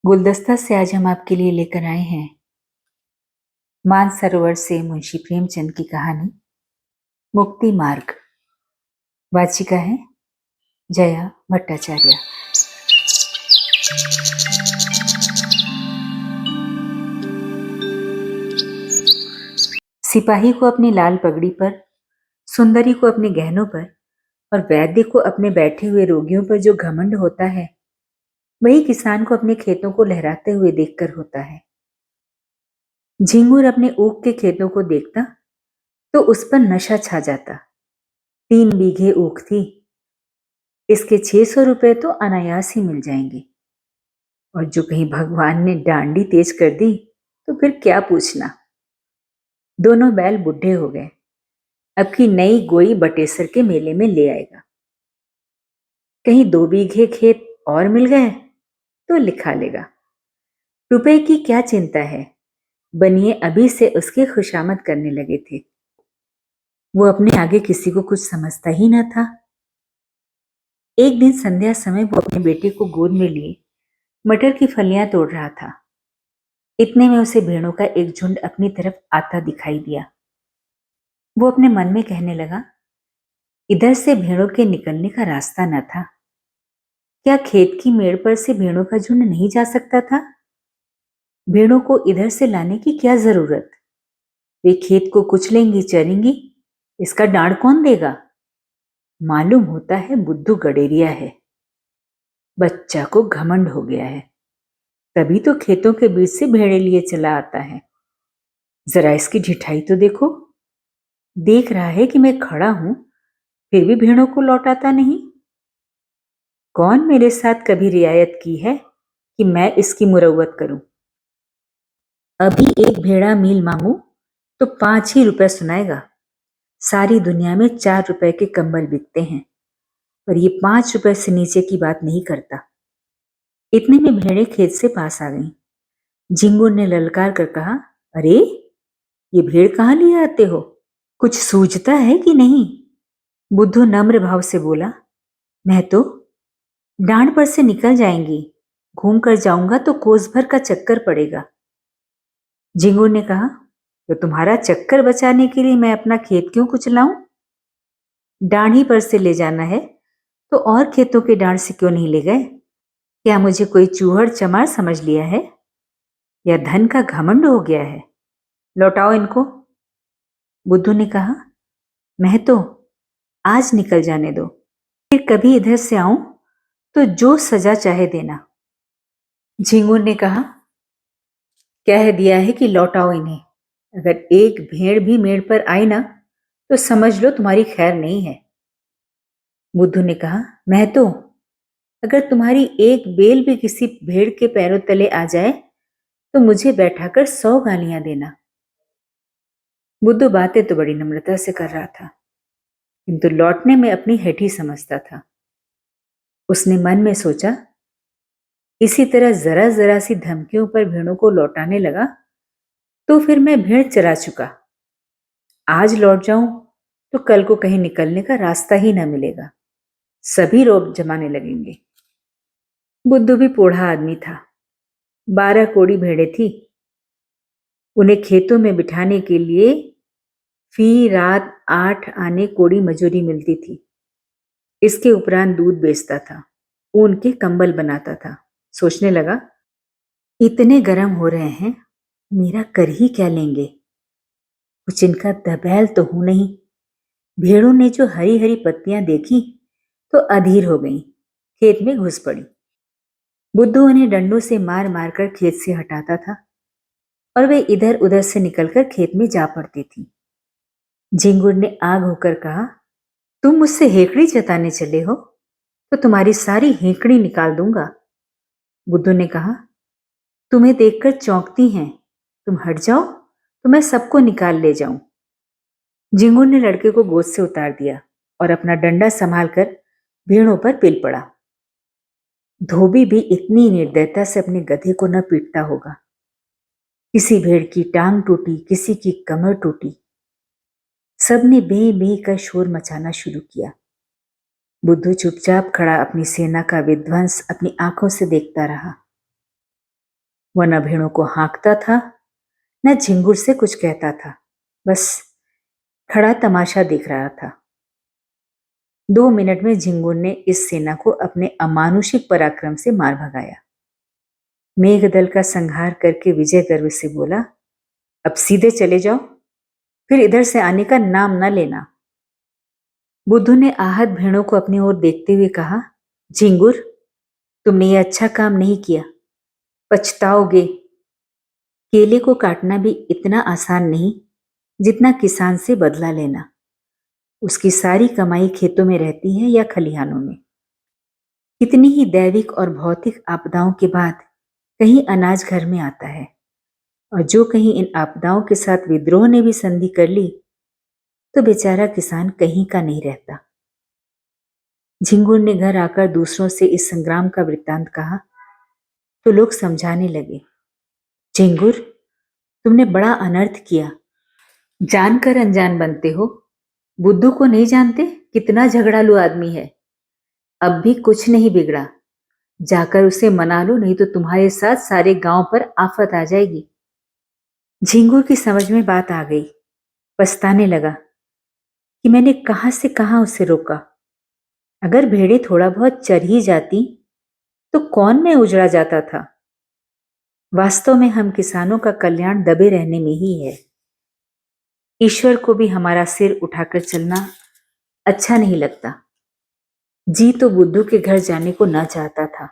गुलदस्ता से आज हम आपके लिए लेकर आए हैं मानसरोवर से मुंशी प्रेमचंद की कहानी मुक्ति मार्ग। वाचिका है जया भट्टाचार्य। सिपाही को अपनी लाल पगड़ी पर, सुंदरी को अपने गहनों पर और वैद्य को अपने बैठे हुए रोगियों पर जो घमंड होता है, वही किसान को अपने खेतों को लहराते हुए देखकर होता है। झिंगुर अपने ऊख के खेतों को देखता तो उस पर नशा छा जाता। 3 बीघे ऊख थी, इसके 600 रुपए तो अनायास ही मिल जाएंगे, और जो कहीं भगवान ने डांडी तेज कर दी तो फिर क्या पूछना। दोनों बैल बुढ़े हो गए, अब की नई गोई बटेसर के मेले में ले आएगा। कहीं 2 बीघे खेत और मिल गए तो लिखा लेगा। रुपए की क्या चिंता है, बनिए अभी से उसकी खुशामद करने लगे थे। वो अपने आगे किसी को कुछ समझता ही न था। एक दिन संध्या समय वो अपने बेटे को गोद में लिए मटर की फलियां तोड़ रहा था। इतने में उसे भेड़ों का एक झुंड अपनी तरफ आता दिखाई दिया। वो अपने मन में कहने लगा, इधर से भेड़ों के निकलने का रास्ता न था। क्या खेत की मेड़ पर से भेड़ों का झुंड नहीं जा सकता था? भेड़ों को इधर से लाने की क्या जरूरत? वे खेत को कुचलेंगी, चरेंगी, इसका डांड कौन देगा? मालूम होता है बुद्धू गडेरिया है। बच्चा को घमंड हो गया है, तभी तो खेतों के बीच से भेड़े लिए चला आता है। जरा इसकी ढिठाई तो देखो। देख रहा है कि मैं खड़ा हूं, फिर भी भेड़ों को लौटाता नहीं। कौन मेरे साथ कभी रियायत की है कि मैं इसकी मुरव्वत करूं? अभी एक भेड़ा मील मांगू तो 5 ही रुपए सुनाएगा। सारी दुनिया में 4 रुपए के कंबल बिकते हैं, पर ये 5 रुपए से नीचे की बात नहीं करता। इतने में भेड़ें खेत से पास आ गईं। झिंगुर ने ललकार कर कहा, अरे ये भेड़ कहाँ लिए आते हो? कुछ सूझता है कि नहीं? बुद्धू नम्र भाव से बोला, मैं तो डांड पर से निकल जाएंगी, घूम कर जाऊंगा तो कोस भर का चक्कर पड़ेगा। झिंगुर ने कहा, तो तुम्हारा चक्कर बचाने के लिए मैं अपना खेत क्यों कुचलाऊं? डांड ही पर से ले जाना है तो और खेतों के डांड से क्यों नहीं ले गए? क्या मुझे कोई चूहड़ चमार समझ लिया है, या धन का घमंड हो गया है? लौटाओ इनको। बुद्धू ने कहा, मैं तो आज निकल जाने दो, फिर कभी इधर से आऊं तो जो सजा चाहे देना। झिंगुर ने कहा, कह दिया है कि लौटाओ इन्हें। अगर एक भेड़ भी मेड़ पर आई ना तो समझ लो तुम्हारी खैर नहीं है। बुद्धू ने कहा, मैं तो अगर तुम्हारी एक बेल भी किसी भेड़ के पैरों तले आ जाए तो मुझे बैठाकर 100 गालियां देना। बुद्धू बातें तो बड़ी नम्रता से कर रहा था, किंतु लौटने में अपनी हेठी समझता था। उसने मन में सोचा, इसी तरह जरा जरा सी धमकियों पर भेड़ों को लौटाने लगा तो फिर मैं भेड़ चरा चुका। आज लौट जाऊं तो कल को कहीं निकलने का रास्ता ही न मिलेगा, सभी रोब जमाने लगेंगे। बुद्धू भी बूढ़ा आदमी था। 12 कोड़ी भेड़ें थी। उन्हें खेतों में बिठाने के लिए फी रात 8 आने कोड़ी मजूरी मिलती थी। इसके उपरांत दूध बेचता था, ऊन के कंबल बनाता था। सोचने लगा, इतने गर्म हो रहे हैं, मेरा कर ही क्या लेंगे? कुछ इनका दबैल तो हूं नहीं। भेड़ों ने जो हरी हरी पत्तियां देखी तो अधीर हो गईं, खेत में घुस पड़ी। बुद्धू उन्हें डंडों से मार मार कर खेत से हटाता था और वे इधर उधर से निकलकर खेत में जा पड़ती थी। झिंगुर ने आग होकर कहा, तुम मुझसे हेकड़ी जताने चले हो तो तुम्हारी सारी हेकड़ी निकाल दूंगा। बुद्धू ने कहा, तुम्हें देखकर चौंकती हैं, तुम हट जाओ तो मैं सबको निकाल ले जाऊं। झिंगुर ने लड़के को गोद से उतार दिया और अपना डंडा संभालकर भेड़ों पर पिल पड़ा। धोबी भी इतनी निर्दयता से अपने गधे को न पीटता होगा। किसी भेड़ की टांग टूटी, किसी की कमर टूटी। सबने बे बे का शोर मचाना शुरू किया। बुद्धू चुपचाप खड़ा अपनी सेना का विध्वंस अपनी आंखों से देखता रहा। वह न भेड़ों को हाँकता था, न झिंगुर से कुछ कहता था, बस खड़ा तमाशा देख रहा था। 2 मिनट में झिंगुर ने इस सेना को अपने अमानुषिक पराक्रम से मार भगाया। मेघदल का संहार करके विजय गर्व से बोला, अब सीधे चले जाओ, फिर इधर से आने का नाम न लेना। बुद्धू ने आहत भेड़ों को अपनी ओर देखते हुए कहा, झिंगुर, तुमने यह अच्छा काम नहीं किया, पछताओगे। केले को काटना भी इतना आसान नहीं जितना किसान से बदला लेना। उसकी सारी कमाई खेतों में रहती है या खलिहानों में। कितनी ही दैविक और भौतिक आपदाओं के बाद कहीं अनाज घर में आता है, और जो कहीं इन आपदाओं के साथ विद्रोह ने भी संधि कर ली तो बेचारा किसान कहीं का नहीं रहता। झिंगुर ने घर आकर दूसरों से इस संग्राम का वृत्तांत कहा तो लोग समझाने लगे, झिंगुर, तुमने बड़ा अनर्थ किया, जानकर अनजान बनते हो। बुद्धू को नहीं जानते कितना झगड़ालू आदमी है। अब भी कुछ नहीं बिगड़ा, जाकर उसे मना लो, नहीं तो तुम्हारे साथ सारे गांव पर आफत आ जाएगी। झिंगुर की समझ में बात आ गई। पछताने लगा कि मैंने कहां से कहां उसे रोका। अगर भेड़ें थोड़ा बहुत चर ही जाती तो कौन में उजड़ा जाता था। वास्तव में हम किसानों का कल्याण दबे रहने में ही है। ईश्वर को भी हमारा सिर उठाकर चलना अच्छा नहीं लगता। जी तो बुद्धू के घर जाने को ना चाहता था,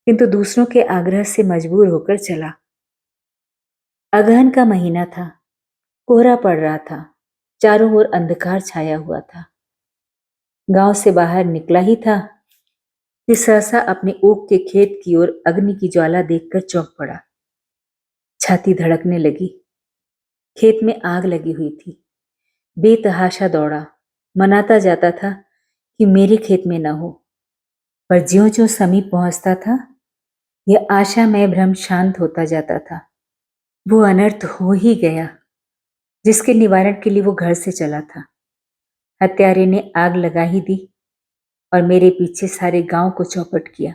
किंतु दूसरों के आग्रह से मजबूर होकर चला। अगहन का महीना था, कोहरा पड़ रहा था, चारों ओर अंधकार छाया हुआ था। गांव से बाहर निकला ही था कि सहसा अपने ऊख के खेत की ओर अग्नि की ज्वाला देखकर चौंक पड़ा। छाती धड़कने लगी। खेत में आग लगी हुई थी। बेतहाशा दौड़ा, मनाता जाता था कि मेरे खेत में न हो, पर ज्यों ज्यों समीप पहुंचता था यह आशामय भ्रम शांत होता जाता था। वो अनर्थ हो ही गया जिसके निवारण के लिए वो घर से चला था। हत्यारे ने आग लगा ही दी और मेरे पीछे सारे गांव को चौपट किया।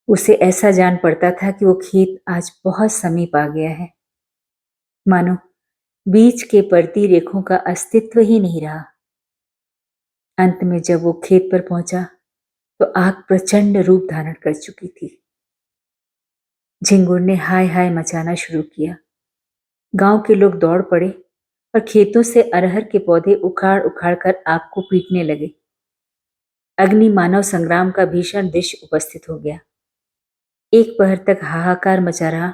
उसे ऐसा जान पड़ता था कि वो खेत आज बहुत समीप आ गया है, मानो बीच के पड़ती रेखों का अस्तित्व ही नहीं रहा। अंत में जब वो खेत पर पहुंचा तो आग प्रचंड रूप धारण कर चुकी थी। झिंगुर ने हाय हाय मचाना शुरू किया। गांव के लोग दौड़ पड़े और खेतों से अरहर के पौधे उखाड़ उखाड़ कर आग को पीटने लगे। अग्नि मानव संग्राम का भीषण दृश्य उपस्थित हो गया। एक पहर तक हाहाकार मचा रहा।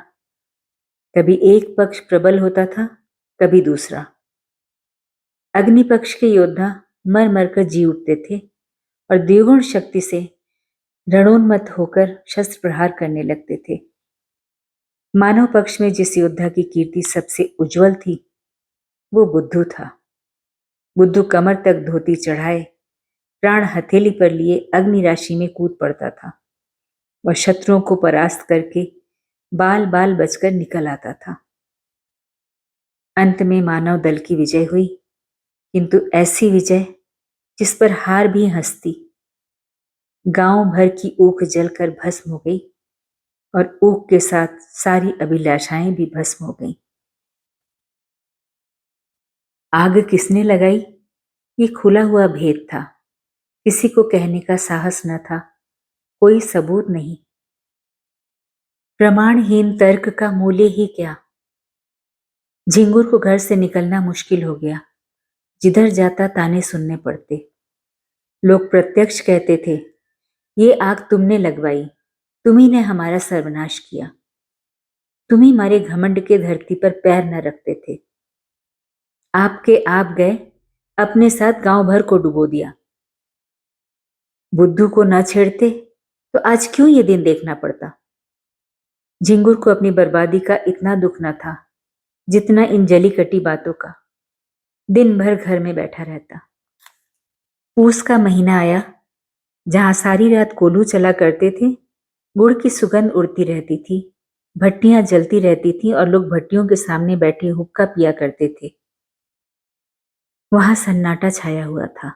कभी एक पक्ष प्रबल होता था, कभी दूसरा। अग्नि पक्ष के योद्धा मर मरकर जी उठते थे और द्विगुण शक्ति से रणोन्मत्त होकर शस्त्र प्रहार करने लगते थे। मानव पक्ष में जिस योद्धा की कीर्ति सबसे उज्जवल थी वो बुद्धू था। बुद्धू कमर तक धोती चढ़ाए, प्राण हथेली पर लिए अग्नि राशि में कूद पड़ता था। वह शत्रुओं को परास्त करके बाल बाल बचकर निकल आता था। अंत में मानव दल की विजय हुई, किंतु ऐसी विजय जिस पर हार भी हंसती। गांव भर की ऊख जलकर भस्म हो गई और ऊख के साथ सारी अभिलाषाएं भी भस्म हो गईं। आग किसने लगाई ये खुला हुआ भेद था। किसी को कहने का साहस न था, कोई सबूत नहीं। प्रमाणहीन तर्क का मूल्य ही क्या। झिंगुर को घर से निकलना मुश्किल हो गया। जिधर जाता ताने सुनने पड़ते। लोग प्रत्यक्ष कहते थे, ये आग तुमने लगवाई, तुम्ही ने हमारा सर्वनाश किया। तुम ही हमारे घमंड के धरती पर पैर न रखते थे। आपके आप गए, अपने साथ गांव भर को डुबो दिया। बुद्धू को न छेड़ते तो आज क्यों ये दिन देखना पड़ता। झिंगुर को अपनी बर्बादी का इतना दुख न था जितना इन जली कटी बातों का। दिन भर घर में बैठा रहता। पूस का महीना आया, जहां सारी रात कोल्हू चला करते थे। गुड़ की सुगंध उड़ती रहती थी, भट्टियां जलती रहती थीं और लोग भट्टियों के सामने बैठे हुक्का पिया करते थे। वहां सन्नाटा छाया हुआ था।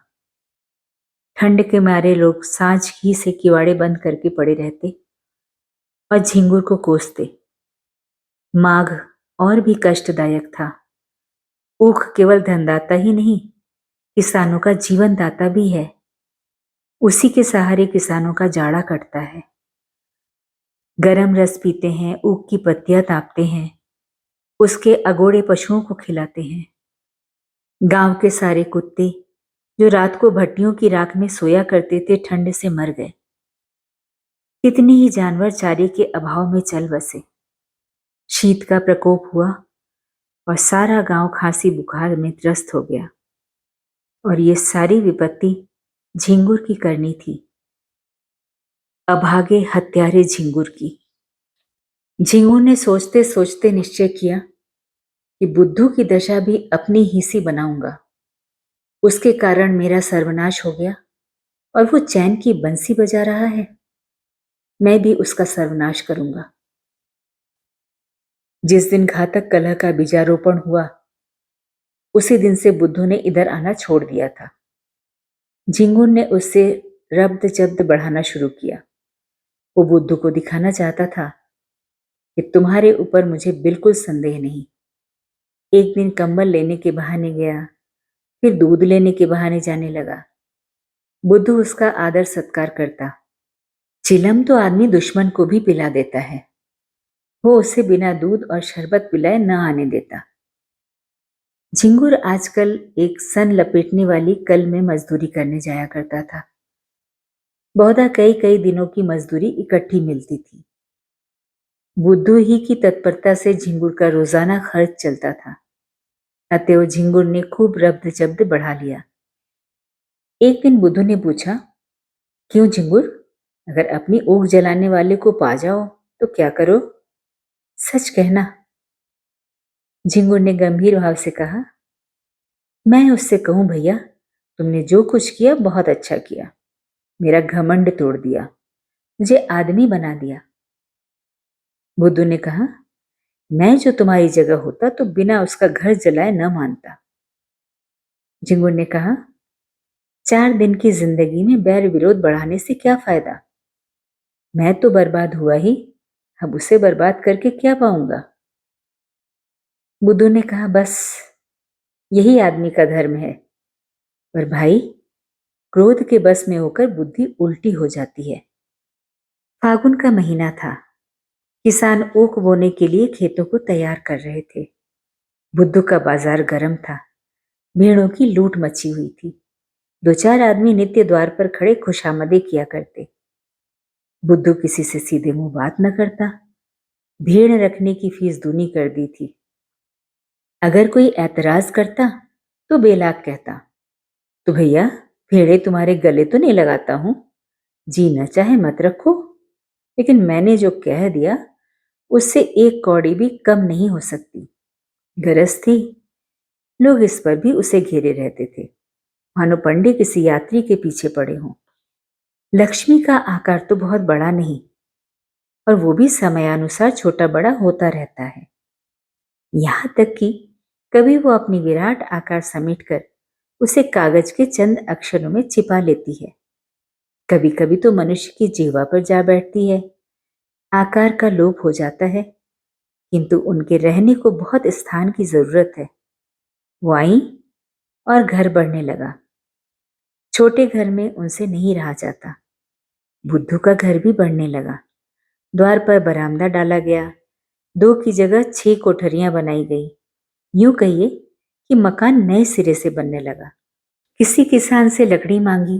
ठंड के मारे लोग सांझ ही से किवाड़े बंद करके पड़े रहते। और झिंगुर को कोसते। माघ और भी कष्टदायक था। ऊख केवल धनदाता ही नहीं, किसानों का जीवन दाता भी है। उसी के सहारे किसानों का जाड़ा कटता है। गरम रस पीते हैं, ऊख की पत्तियां तापते हैं, उसके अगोड़े पशुओं को खिलाते हैं। गांव के सारे कुत्ते जो रात को भट्टियों की राख में सोया करते थे, ठंड से मर गए। कितने ही जानवर चारे के अभाव में चल बसे। शीत का प्रकोप हुआ और सारा गांव खांसी बुखार में त्रस्त हो गया। और ये सारी विपत्ति झिंगुर की करनी थी, अभागे हत्यारे झिंगुर की। झिंगुर ने सोचते सोचते निश्चय किया कि बुद्धू की दशा भी अपनी ही सी बनाऊंगा। उसके कारण मेरा सर्वनाश हो गया और वो चैन की बंसी बजा रहा है, मैं भी उसका सर्वनाश करूंगा। जिस दिन घातक कलह का बीजारोपण हुआ, उसी दिन से बुद्धू ने इधर आना छोड़ दिया था। झिंगुर ने उससे रब्द जब्द बढ़ाना शुरू किया। वो बुद्धू को दिखाना चाहता था कि तुम्हारे ऊपर मुझे बिल्कुल संदेह नहीं। एक दिन कंबल लेने के बहाने गया, फिर दूध लेने के बहाने जाने लगा। बुद्धू उसका आदर सत्कार करता। चिलम तो आदमी दुश्मन को भी पिला देता है, वो उसे बिना दूध और शरबत पिलाए न आने देता। झिंगुर आजकल एक सन लपेटने वाली कल में मजदूरी करने जाया करता था। बहुधा कई कई दिनों की मजदूरी इकट्ठी मिलती थी। बुद्धू ही की तत्परता से झिंगुर का रोजाना खर्च चलता था। अतएव झिंगुर ने खूब रब्द जब्द बढ़ा लिया। एक दिन बुद्धू ने पूछा, क्यों झिंगुर, अगर अपनी ऊख जलाने वाले को पा जाओ तो क्या करो? सच कहना। झिंगुर ने गंभीर भाव से कहा, मैं उससे कहूं, भैया तुमने जो कुछ किया बहुत अच्छा किया, मेरा घमंड तोड़ दिया, मुझे आदमी बना दिया। बुद्धू ने कहा, मैं जो तुम्हारी जगह होता तो बिना उसका घर जलाए न मानता। झिंगुर ने कहा, 4 दिन की जिंदगी में बैर विरोध बढ़ाने से क्या फायदा? मैं तो बर्बाद हुआ ही, अब उसे बर्बाद करके क्या पाऊंगा? बुद्धू ने कहा, बस यही आदमी का धर्म है। पर भाई, क्रोध के बस में होकर बुद्धि उल्टी हो जाती है। फागुन का महीना था। किसान ऊख बोने के लिए खेतों को तैयार कर रहे थे। बुद्धू का बाजार गर्म था। भेड़ों की लूट मची हुई थी। 2-4 आदमी नित्य द्वार पर खड़े खुशामदी किया करते। बुद्धू किसी से सीधे मुंह बात न करता। भेड़ रखने की फीस दूनी कर दी थी। अगर कोई ऐतराज करता तो बेलाग कहता, तो भैया भेड़े तुम्हारे गले तो नहीं लगाता हूं, जी न चाहे मत रखो, लेकिन मैंने जो कह दिया उससे 1 कौड़ी भी कम नहीं हो सकती। गरज थी। लोग इस पर भी उसे घेरे रहते थे, मानो पंडित किसी यात्री के पीछे पड़े हों। लक्ष्मी का आकार तो बहुत बड़ा नहीं, और वो भी समयानुसार छोटा बड़ा होता रहता है। यहां तक कि कभी वो अपनी विराट आकार समेटकर उसे कागज के चंद अक्षरों में छिपा लेती है। कभी कभी तो मनुष्य की जिह्वा पर जा बैठती है। आकार का लोप हो जाता है, किंतु उनके रहने को बहुत स्थान की जरूरत है। वो आई और घर बढ़ने लगा। छोटे घर में उनसे नहीं रहा जाता। बुद्धू का घर भी बढ़ने लगा। द्वार पर बरामदा डाला गया। 2 की जगह 6 कोठरियां बनाई गई। यूं कहिए कि मकान नए सिरे से बनने लगा। किसी किसान से लकड़ी मांगी,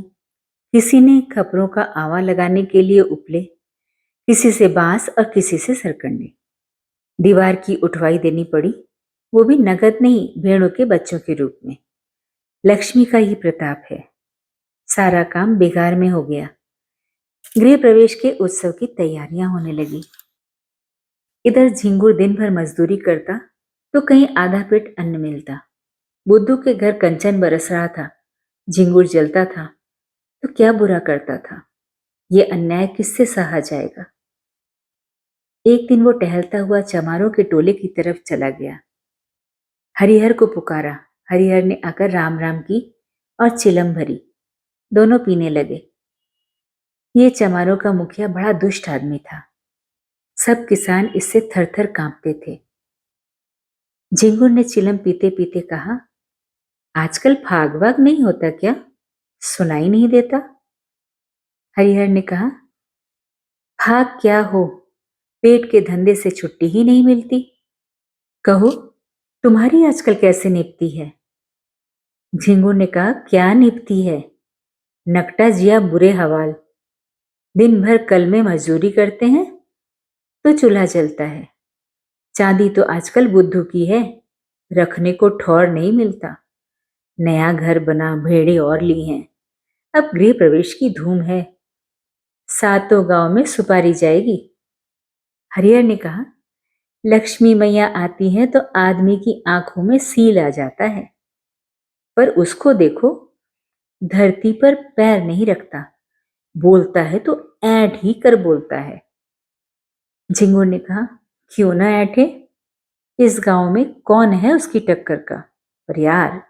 किसी ने खपरों का आवा लगाने के लिए उपले, किसी से बांस और किसी से सरकंडे। दीवार की उठवाई देनी पड़ी, वो भी नगद नहीं, भेड़ों के बच्चों के रूप में। लक्ष्मी का ही प्रताप है। सारा काम बेकार में हो गया। गृह प्रवेश के उत्सव की तैयारियां होने लगी। इधर झिंगुर दिन भर मजदूरी करता तो कहीं आधा पेट अन्न मिलता। बुद्धू के घर कंचन बरस रहा था, झिंगुर जलता था, तो क्या बुरा करता था? ये अन्याय किससे सहा जाएगा? एक दिन वो टहलता हुआ चमारों के टोले की तरफ चला गया। हरिहर को पुकारा। हरिहर ने आकर राम राम की और चिलम भरी। दोनों पीने लगे। ये चमारों का मुखिया बड़ा दुष्ट आदमी था। सब किसान इससे थर-थर कांपते थे। झिंगुर ने चिलम पीते-पीते कहा, आजकल फाग-वाग नहीं होता क्या? सुनाई नहीं देता? हरिहर ने कहा, भाग क्या हो, पेट के धंधे से छुट्टी ही नहीं मिलती। कहो, तुम्हारी आजकल कैसे निपटी है? झिंगुर ने कहा, क्या निपटी है? नकटा जिया बुरे हवाल। दिन भर कल में मजदूरी करते हैं तो चूल्हा जलता है। चांदी तो आजकल बुद्धू की है, रखने को ठौर नहीं मिलता। नया घर बना, भेड़े और ली हैं। अब गृह प्रवेश की धूम है। सातों गांव में सुपारी जाएगी। हरिहर ने कहा, लक्ष्मी मैया आती है तो आदमी की आंखों में सील आ जाता है, पर उसको देखो, धरती पर पैर नहीं रखता, बोलता है तो ऐंठ ही कर बोलता है। झिंगुर ने कहा, क्यों ना ऐंठे, इस गांव में कौन है उसकी टक्कर का? पर यार,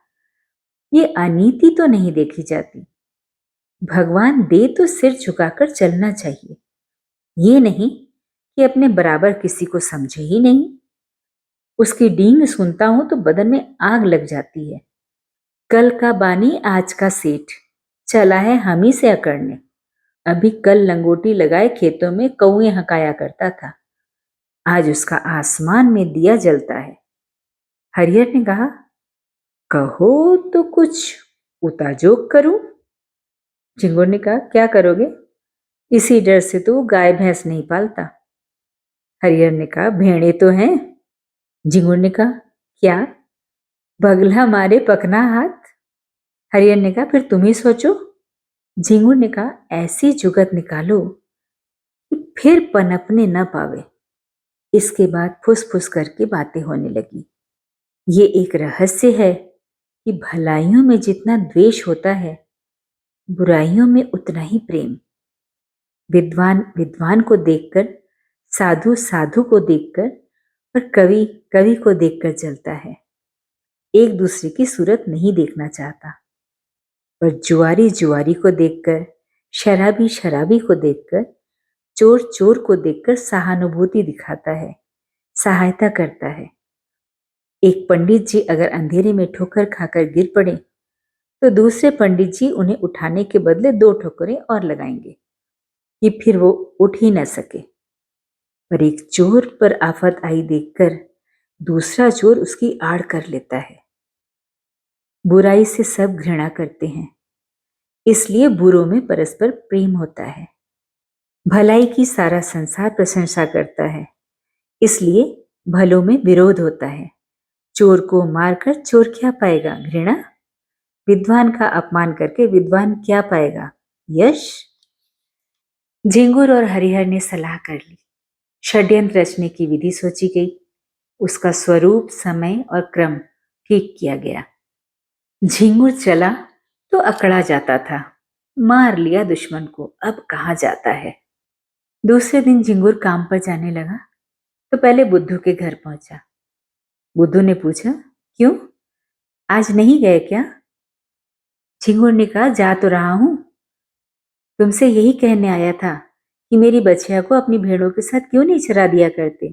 ये अनीति तो नहीं देखी जाती। भगवान दे तो सिर झुकाकर चलना चाहिए, ये नहीं कि अपने बराबर किसी को समझे ही नहीं। उसकी डींग सुनता हूं तो बदन में आग लग जाती है। कल का बानी आज का सेठ, चला है हम ही से अकड़ने। अभी कल लंगोटी लगाए खेतों में कौए हकाया करता था, आज उसका आसमान में दिया जलता है। हरिहर ने कहा, कहो तो कुछ उताजोग करूं? झिंगुर ने कहा, क्या करोगे? इसी डर से तो गाय भैंस नहीं पालता। हरिहर ने कहा, भेड़े तो हैं। झिंगुर ने कहा, क्या? बगला मारे पकना हाथ। हरिहर ने कहा, फिर तुम ही सोचो। झिंगुर ने कहा, ऐसी जुगत निकालो कि फिर पनपने न पावे। इसके बाद फुस फुस करके बातें होने लगी। ये एक रहस्य है कि भलाइयों में जितना द्वेष होता है, बुराइयों में उतना ही प्रेम। विद्वान विद्वान को देखकर, साधु साधु को देखकर और कवि कवि को देखकर चलता है। एक दूसरे की सूरत नहीं देखना चाहता। पर जुआरी जुआरी को देखकर, शराबी शराबी को देखकर, चोर चोर को देखकर सहानुभूति दिखाता है, सहायता करता है। एक पंडित जी अगर अंधेरे में ठोकर खाकर गिर पड़े तो दूसरे पंडित जी उन्हें उठाने के बदले 2 ठोकरें और लगाएंगे कि फिर वो उठ ही न सके। पर एक चोर पर आफत आई देखकर दूसरा चोर उसकी आड़ कर लेता है। बुराई से सब घृणा करते हैं, इसलिए बुरों में परस्पर प्रेम होता है। भलाई की सारा संसार प्रशंसा करता है, इसलिए भलों में विरोध होता है। चोर को मारकर चोर क्या पाएगा? घृणा। विद्वान का अपमान करके विद्वान क्या पाएगा? यश। झिंगुर और हरिहर ने सलाह कर ली। षड्यंत्र रचने की विधि सोची गई। उसका स्वरूप, समय और क्रम ठीक किया गया। झिंगुर चला तो अकड़ा जाता था, मार लिया दुश्मन को, अब कहाँ जाता है। दूसरे दिन झिंगुर काम पर जाने लगा तो पहले बुद्धू के घर पहुंचा। बुद्धू ने पूछा, क्यों, आज नहीं गए क्या? झिंगुर ने कहा, जा तो रहा हूं, तुमसे यही कहने आया था कि मेरी बछिया को अपनी भेड़ों के साथ क्यों नहीं चरा दिया करते।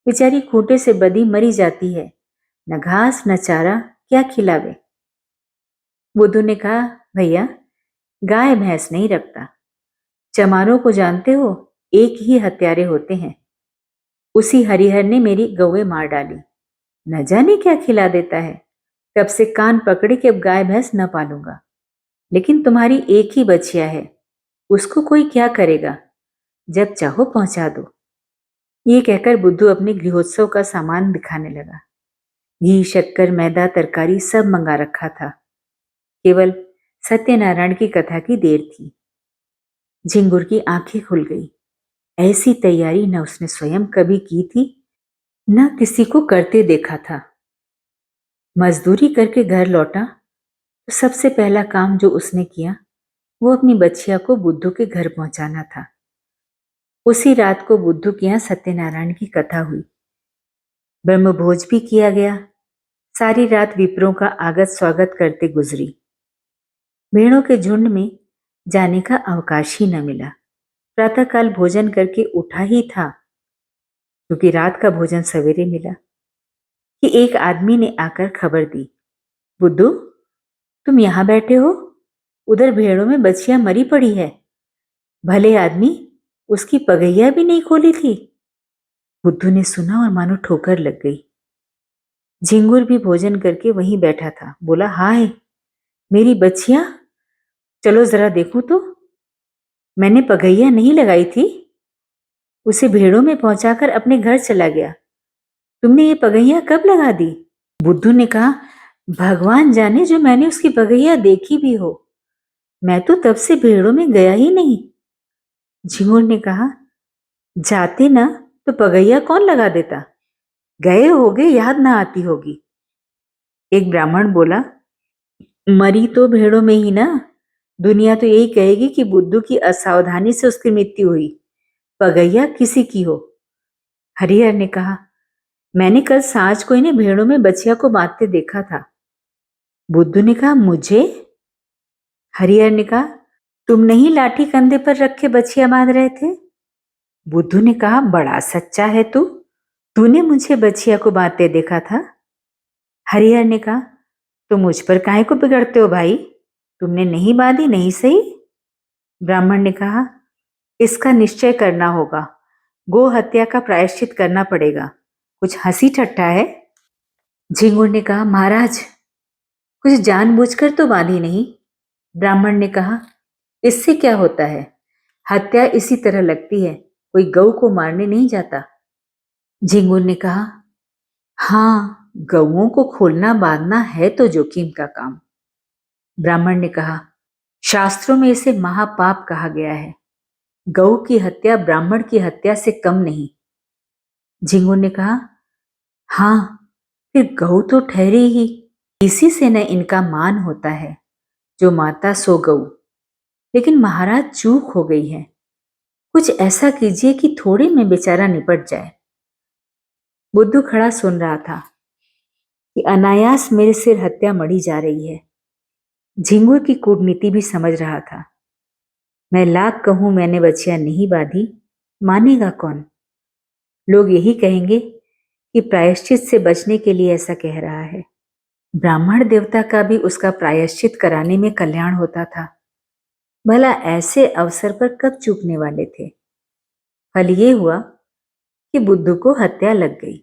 बेचारी खूंटे से बदी मरी जाती है, न घास न चारा, क्या खिलावे। बुद्धू ने कहा, भैया, गाय भैंस नहीं रखता। चमारों को जानते हो, एक ही हत्यारे होते हैं। उसी हरिहर ने मेरी गौएं मार डाली, न जाने क्या खिला देता है। तब से कान पकड़े कि अब गाय भैंस न पालूंगा। लेकिन तुम्हारी एक ही बछिया है, उसको कोई क्या करेगा, जब चाहो पहुंचा दो। ये कहकर बुद्धू अपने गृहोत्सव का सामान दिखाने लगा। घी, शक्कर, मैदा, तरकारी सब मंगा रखा था। केवल सत्यनारायण की कथा की देर थी। झिंगुर की आंखें खुल गई। ऐसी तैयारी न उसने स्वयं कभी की थी, न किसी को करते देखा था। मजदूरी करके घर लौटा तो सबसे पहला काम जो उसने किया वो अपनी बच्चिया को बुद्धू के घर पहुंचाना था। उसी रात को बुद्धू के यहाँ सत्यनारायण की कथा हुई, ब्रह्मभोज भी किया गया। सारी रात विप्रों का आगत स्वागत करते गुजरी। भेड़ों के झुंड में जाने का अवकाश ही न मिला। प्रातःकाल भोजन करके उठा ही था क्योंकि रात का भोजन सवेरे मिला कि एक आदमी ने आकर खबर दी, बुद्धू, तुम यहां बैठे हो? उधर भेड़ों में बछिया मरी पड़ी है। भले आदमी, उसकी पगैया भी नहीं खोली थी। बुद्धू ने सुना और मानो ठोकर लग गई। झिंगुर भी भोजन करके वहीं बैठा था। बोला, हाय, मेरी बच्चियां, चलो जरा देखूं तो। मैंने पगैया नहीं लगाई थी, उसे भेड़ों में पहुंचाकर अपने घर चला गया। तुमने ये पगैया कब लगा दी? बुद्धू ने कहा, भगवान जाने जो मैंने उसकी पगैया देखी भी हो। मैं तो तब से भेड़ों में गया ही नहीं। झिंगुर ने कहा, जाते ना तो पगैया कौन लगा देता? गए होगे, याद ना आती होगी। एक ब्राह्मण बोला, मरी तो भेड़ों में ही ना। दुनिया तो यही कहेगी कि बुद्धू की असावधानी से उसकी मृत्यु हुई, पगैया किसी की हो। हरिहर ने कहा, मैंने कल सांझ को इन्हें भेड़ों में बछिया को बांधते देखा था। बुद्धू ने कहा, मुझे? हरिहर ने कहा, तुम नहीं लाठी कंधे पर रखे बछिया बांध रहे थे? बुद्धू ने कहा, बड़ा सच्चा है तू, तूने मुझे बछिया को बांधते देखा था? हरिहर ने कहा, तो मुझ पर काहे को बिगड़ते हो भाई? तुमने नहीं बांधी, नहीं सही? ब्राह्मण ने कहा, इसका निश्चय करना होगा। गो हत्या का प्रायश्चित करना पड़ेगा। कुछ हंसी ठट्ठा है? झिंगुर ने कहा, महाराज, कुछ जानबूझकर तो बांधी नहीं। ब्राह्मण ने कहा, इससे क्या होता है? हत्या इसी तरह लगती है, कोई गऊ को मारने नहीं जाता। झिंगुर ने कहा, हाँ, गऊओं को खोलना बांधना है तो जोखिम का काम। ब्राह्मण ने कहा, शास्त्रों में इसे महापाप कहा गया है। गऊ की हत्या ब्राह्मण की हत्या से कम नहीं। झिंगुर ने कहा, हाँ, फिर गऊ तो ठहरी ही, इसी से न इनका मान होता है। जो माता सो गऊ। लेकिन महाराज, चूक हो गई है। कुछ ऐसा कीजिए कि थोड़े में बेचारा निपट जाए। बुद्धू खड़ा सुन रहा था कि अनायास मेरे सिर हत्या मढ़ी जा रही है। झिंगुर की कूटनीति भी समझ रहा था। मैं लाख कहूं मैंने बच्चियां नहीं बांधी, मानेगा कौन? लोग यही कहेंगे कि प्रायश्चित से बचने के लिए ऐसा कह रहा है। ब्राह्मण देवता का भी उसका प्रायश्चित कराने में कल्याण होता था। भला ऐसे अवसर पर कब चूकने वाले थे? फल ये हुआ कि बुद्धू को हत्या लग गई।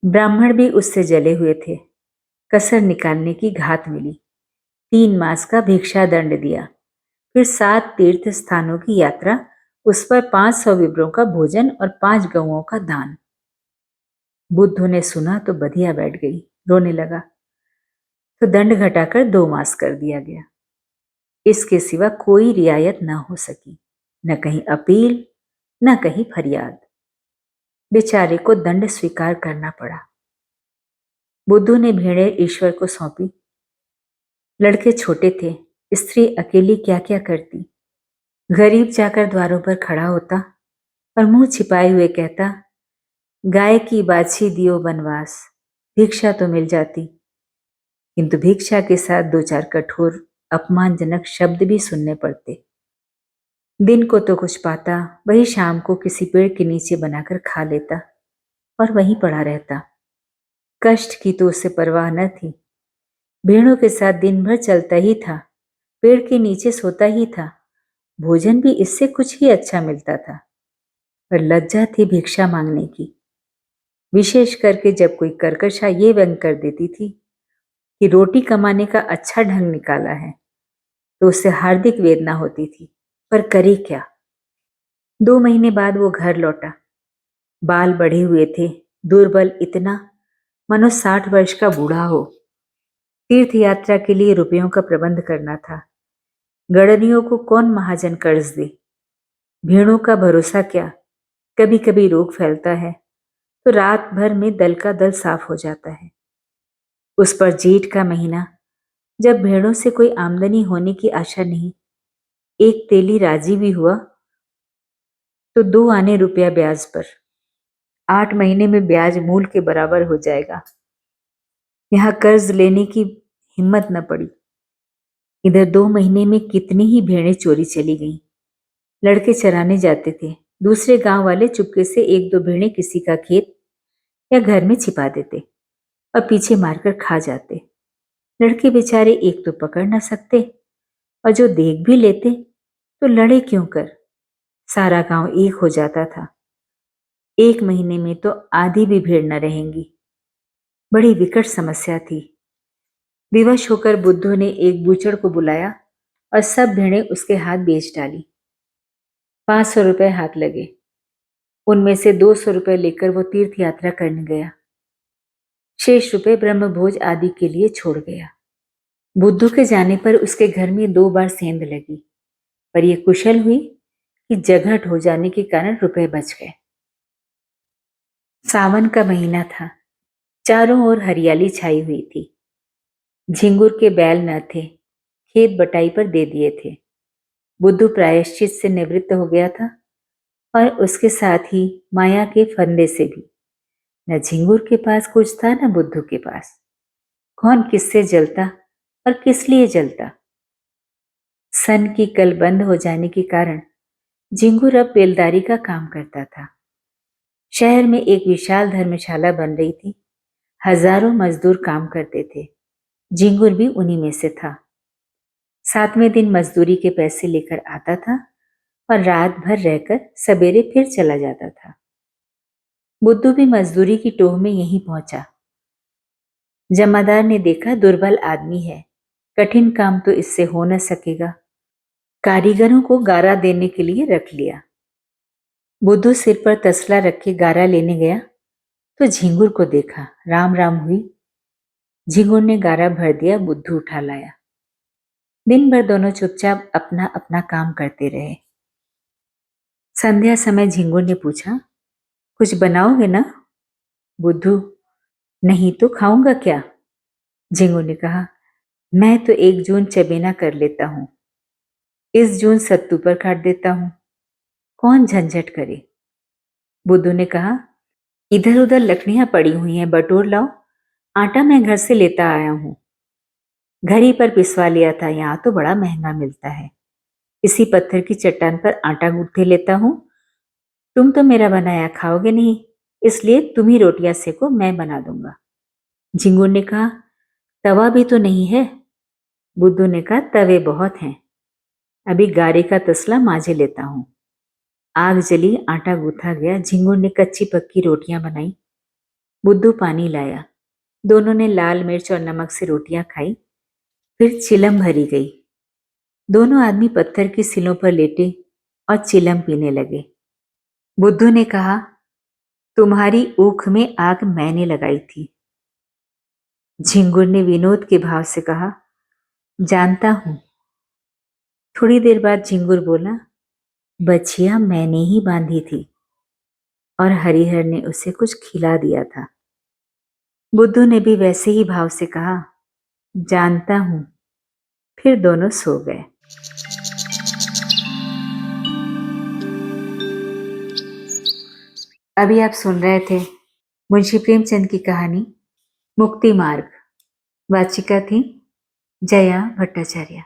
ब्राह्मण भी उससे जले हुए थे। कसर निकालने की घात मिली। 3 मास का भिक्षा दंड दिया। फिर 7 तीर्थ स्थानों की यात्रा, उस पर 500 विप्रों का भोजन और 5 गऊओं का दान। बुद्धू ने सुना तो बधिया बैठ गई, रोने लगा। तो दंड घटाकर 2 मास कर दिया गया। इसके सिवा कोई रियायत न हो सकी, न कहीं अपील, न कहीं फरियाद। बेचारे को दंड स्वीकार करना पड़ा। बुद्धू ने भेड़ें ईश्वर को सौंपी। लड़के छोटे थे, स्त्री अकेली क्या क्या करती। गरीब जाकर द्वारों पर खड़ा होता और मुंह छिपाए हुए कहता, गाय की बाछी दियो बनवास, भिक्षा तो मिल जाती। किंतु भिक्षा के साथ 2-4 कठोर अपमानजनक शब्द भी सुनने पड़ते। दिन को तो कुछ पाता, वही शाम को किसी पेड़ के नीचे बनाकर खा लेता और वहीं पड़ा रहता। कष्ट की तो उसे परवाह न थी। भेड़ों के साथ दिन भर चलता ही था, पेड़ के नीचे सोता ही था। भोजन भी इससे कुछ ही अच्छा मिलता था, पर लज्जा थी भिक्षा मांगने की। विशेष करके जब कोई कर्कशा ये व्यंग कर देती थी कि रोटी कमाने का अच्छा ढंग निकाला है, तो उससे हार्दिक वेदना होती थी। पर करे क्या? 2 महीने बाद वो घर लौटा। बाल बढ़े हुए थे, दुर्बल इतना मानो 60 वर्ष का बूढ़ा हो। तीर्थ यात्रा के लिए रुपयों का प्रबंध करना था। गड़नियों को कौन महाजन कर्ज दे? भेड़ों का भरोसा क्या? कभी कभी रोग फैलता है तो रात भर में दल का दल साफ हो जाता है। उस पर जेठ का महीना, जब भेड़ों से कोई आमदनी होने की आशा नहीं। एक तेली राजी भी हुआ तो 2 आने रुपया ब्याज पर। 8 महीने में ब्याज मूल के बराबर हो जाएगा। यहां कर्ज लेने की हिम्मत न पड़ी। इधर 2 महीने में कितनी ही भेड़ें चोरी चली गईं। लड़के चराने जाते थे, दूसरे गांव वाले चुपके से एक दो भेड़ें किसी का खेत या घर में छिपा देते और पीछे मारकर खा जाते। लड़के बेचारे एक तो पकड़ न सकते और जो देख भी लेते तो लड़े क्यों कर। सारा गांव एक हो जाता था। 1 महीने में तो आधी भी भेड़ न रहेंगी। बड़ी विकट समस्या थी। विवश होकर बुद्धू ने एक बूचड़ को बुलाया और सब भेड़ें उसके हाथ बेच डाली। 500 रुपए हाथ लगे। उनमें से 200 रुपए लेकर वो तीर्थ यात्रा करने गया। शेष रुपए ब्रह्मभोज आदि के लिए छोड़ गया। बुद्धू के जाने पर उसके घर में 2 बार सेंध लगी, पर यह कुशल हुई कि जगह हो जाने के कारण रुपए बच गए। सावन का महीना था। चारों ओर हरियाली छाई हुई थी। झिंगुर के बैल न थे, खेत बटाई पर दे दिए थे। बुद्धू प्रायश्चित से निवृत्त हो गया था और उसके साथ ही माया के फंदे से भी। न झिंगुर के पास कुछ था न बुद्धू के पास। कौन किससे जलता और किस लिए जलता। सन की कल बंद हो जाने के कारण झिंगुर अब बेलदारी का काम करता था। शहर में एक विशाल धर्मशाला बन रही थी। हजारों मजदूर काम करते थे। झिंगुर भी उन्हीं में से था। 7वें दिन मजदूरी के पैसे लेकर आता था और रात भर रहकर सवेरे फिर चला जाता था। बुद्धू भी मजदूरी की टोह में यहीं पहुंचा। जमादार ने देखा दुर्बल आदमी है, कठिन काम तो इससे हो न सकेगा। कारीगरों को गारा देने के लिए रख लिया। बुद्धू सिर पर तसला रखे गारा लेने गया तो झिंगुर को देखा। राम राम हुई। झिंगुर ने गारा भर दिया, बुद्धू उठा लाया। दिन भर दोनों चुपचाप अपना अपना काम करते रहे। संध्या समय झिंगुर ने पूछा, कुछ बनाओगे ना? बुद्धू, नहीं तो खाऊंगा क्या? झिंगुर ने कहा, मैं तो 1 जून चबेना कर लेता हूं, इस जून सत्तू पर काट देता हूं, कौन झंझट करे। बुद्धू ने कहा, इधर उधर लकड़ियां पड़ी हुई हैं, बटोर लाओ। आटा मैं घर से लेता आया हूं, घर ही पर पिसवा लिया था, यहां तो बड़ा महंगा मिलता है। इसी पत्थर की चट्टान पर आटा गूंथे लेता हूं। तुम तो मेरा बनाया खाओगे नहीं, इसलिए तुम ही रोटियां सेको, मैं बना दूंगा। झिंगुर ने कहा, तवा भी तो नहीं है। बुद्धू ने कहा, तवे बहुत हैं, अभी गारे का तसला मांझे लेता हूं। आग जली, आटा गूंथा गया। झिंगुर ने कच्ची पक्की रोटियां बनाई। बुद्धू पानी लाया। दोनों ने लाल मिर्च और नमक से रोटियां खाई। फिर चिलम भरी गई। दोनों आदमी पत्थर की सिलों पर लेटे और चिलम पीने लगे। बुद्धू ने कहा, तुम्हारी ऊख में आग मैंने लगाई थी। झिंगुर ने विनोद के भाव से कहा, जानता हूं। थोड़ी देर बाद झिंगुर बोला, बछिया मैंने ही बांधी थी और हरिहर ने उसे कुछ खिला दिया था। बुद्धू ने भी वैसे ही भाव से कहा, जानता हूं। फिर दोनों सो गए। अभी आप सुन रहे थे मुंशी प्रेमचंद की कहानी मुक्ति मार्ग। वाचिका थी जया भट्टाचार्य।